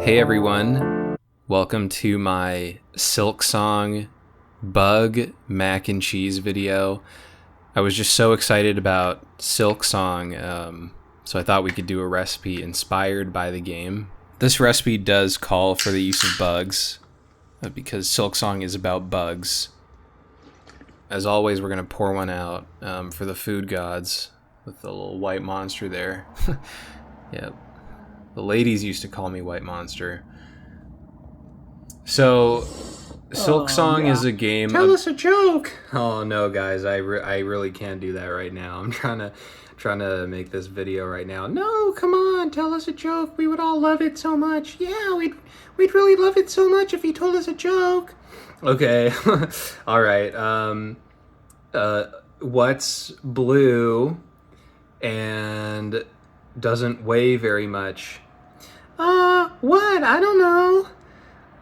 Hey everyone, welcome to my Silksong bug mac and cheese video. I was just so excited about Silksong, so I thought we could do a recipe inspired by the game. This recipe does call for the use of bugs, because Silksong is about bugs. As always, we're going to pour one out for the food gods with the little white monster there. Yep. The ladies used to call me White Monster. So, Silksong is a game. Tell us a joke. Oh no, guys! I really can't do that right now. I'm trying to make this video right now. No, come on, tell us a joke. We would all love it so much. Yeah, we'd really love it so much if you told us a joke. Okay, all right. What's blue and doesn't weigh very much? What? I don't know.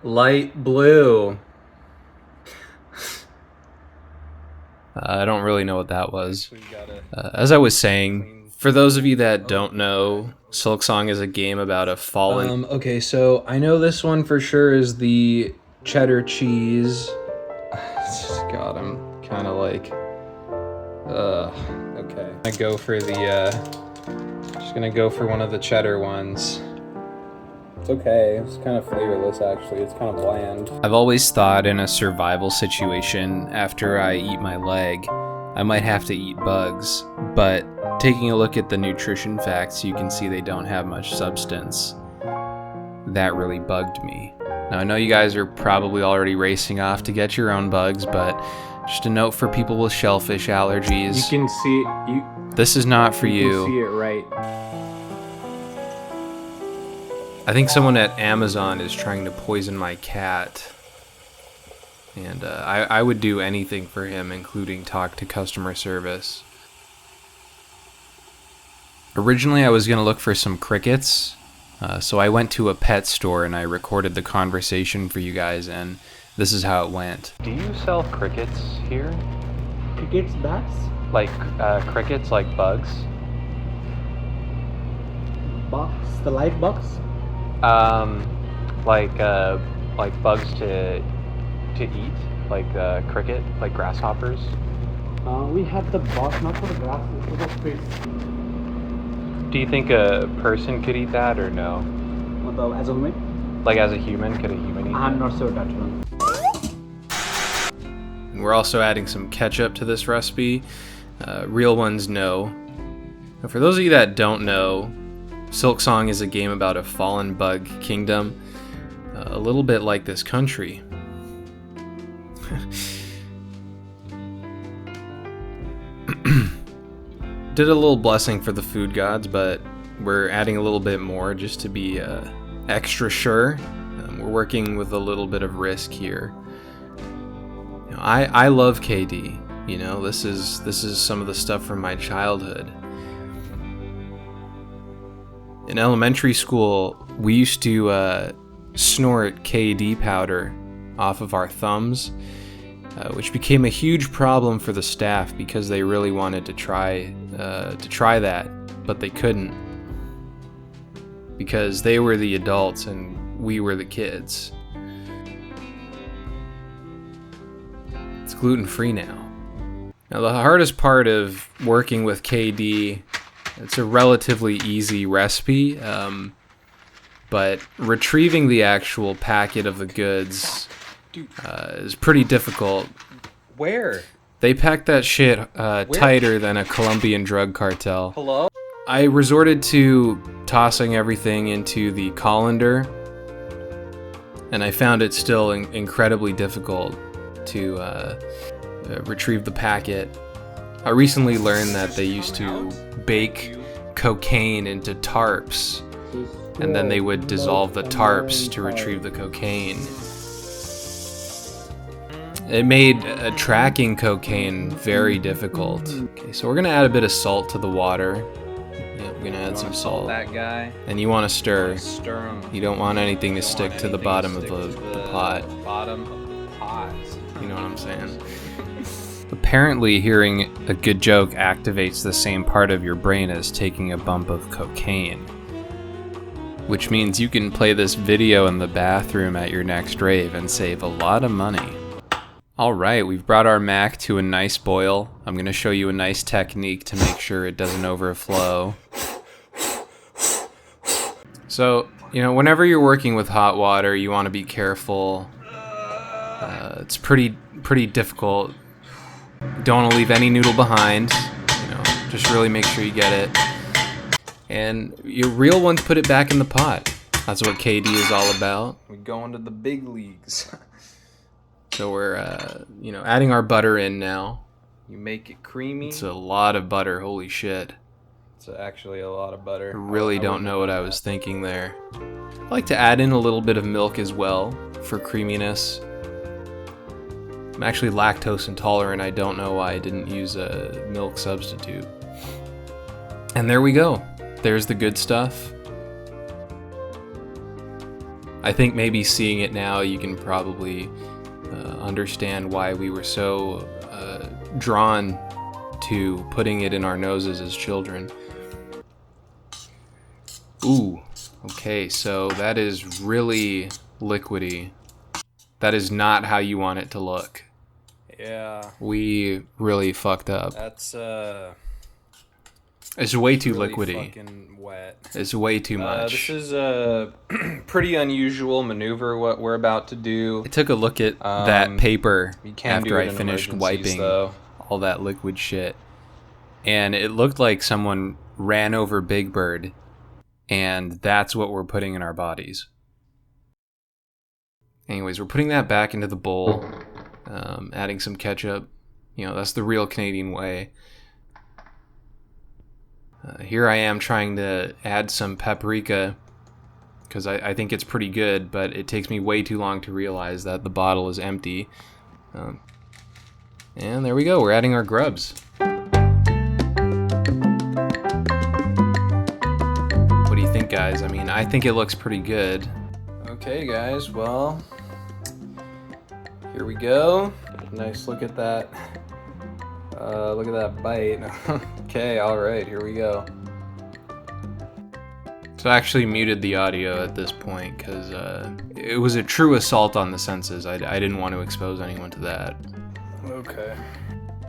Light blue. I don't really know what that was. As I was saying, for those of you that don't know, Silksong is a game about a fallen... Okay, so I know this one for sure is the cheddar cheese. God, I'm kind of like... okay. I go for the, just gonna go for one of the cheddar ones. It's okay. It's kind of flavorless, actually. It's kind of bland. I've always thought in a survival situation, after I eat my leg, I might have to eat bugs. But taking a look at the nutrition facts, you can see they don't have much substance. That really bugged me. Now, I know you guys are probably already racing off to get your own bugs, but just a note for people with shellfish allergies. You can see this is not for you. You can see it right. I think someone at Amazon is trying to poison my cat. And I would do anything for him, including talk to customer service. Originally, I was going to look for some crickets. So I went to a pet store and I recorded the conversation for you guys, and this is how it went. Do you sell crickets here? Crickets, bats? Like crickets, like bugs? Bugs? The live bugs? Like bugs to eat, like cricket, like grasshoppers. We have the bugs, not for the grass, it's for the fish. Do you think a person could eat that or no? As a human? Like as a human, could a human eat I'm that? not sure that one. And we're also adding some ketchup to this recipe. Real ones know. Now, for those of you that don't know, Silksong is a game about a fallen bug kingdom, a little bit like this country. Did a little blessing for the food gods, but we're adding a little bit more just to be extra sure. We're working with a little bit of risk here. You know, I love KD. You know, this is some of the stuff from my childhood. In elementary school, we used to snort KD powder off of our thumbs, which became a huge problem for the staff because they really wanted to try that, but they couldn't because they were the adults and we were the kids. It's gluten-free now. Now, the hardest part of working with KD, it's a relatively easy recipe, but retrieving the actual packet of the goods is pretty difficult. Where? They pack that shit tighter than a Colombian drug cartel. Hello? I resorted to tossing everything into the colander, and I found it still incredibly difficult to retrieve the packet. I recently learned that they used to bake cocaine into tarps, and then they would dissolve the tarps to retrieve the cocaine. It made tracking cocaine very difficult. Okay, so we're gonna add a bit of salt to the water. Yeah, we're gonna add some salt. That guy. And you want to stir. Stir him. You don't want anything to stick to the bottom of the pot. Bottom of the pot. You know what I'm saying? Apparently, hearing a good joke activates the same part of your brain as taking a bump of cocaine. which means you can play this video in the bathroom at your next rave and save a lot of money. Alright, we've brought our mac to a nice boil. I'm going to show you a nice technique to make sure it doesn't overflow. So, you know, whenever you're working with hot water, you want to be careful. It's pretty difficult. Don't want to leave any noodle behind. You know, just really make sure you get it. And your real ones, put it back in the pot. That's what KD is all about. We go into the big leagues. So we're, you know, adding our butter in now. You make it creamy. It's a lot of butter, holy shit. It's actually a lot of butter. I really don't know what I was thinking there. I like to add in a little bit of milk as well for creaminess. I'm actually lactose intolerant. I don't know why I didn't use a milk substitute. And there we go. There's the good stuff. I think maybe seeing it now, you can probably understand why we were so drawn to putting it in our noses as children. Ooh, okay, so that is really liquidy. That is not how you want it to look. Yeah. We really fucked up. That's It's way too really liquidy. fucking wet. It's way too much. This is a pretty unusual maneuver, what we're about to do. I took a look at that paper You can do after it I in finished emergencies, wiping though. all that liquid shit. And it looked like someone ran over Big Bird, and that's what we're putting in our bodies. Anyways, we're putting that back into the bowl, adding some ketchup. You know, that's the real Canadian way. Here I am trying to add some paprika, because I think it's pretty good, but it takes me way too long to realize that the bottle is empty. And there we go, we're adding our grubs. What do you think, guys? I mean, I think it looks pretty good. Okay, guys, well, here we go. Nice look at that. Look at that bite. Okay, alright, here we go. So I actually muted the audio at this point because it was a true assault on the senses. I didn't want to expose anyone to that. Okay.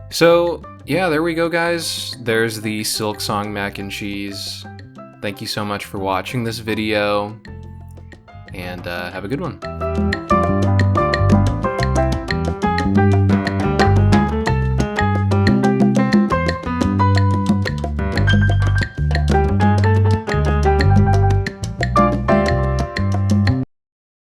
So, yeah, there we go, guys. There's the Silksong Mac and Cheese. Thank you so much for watching this video, and have a good one.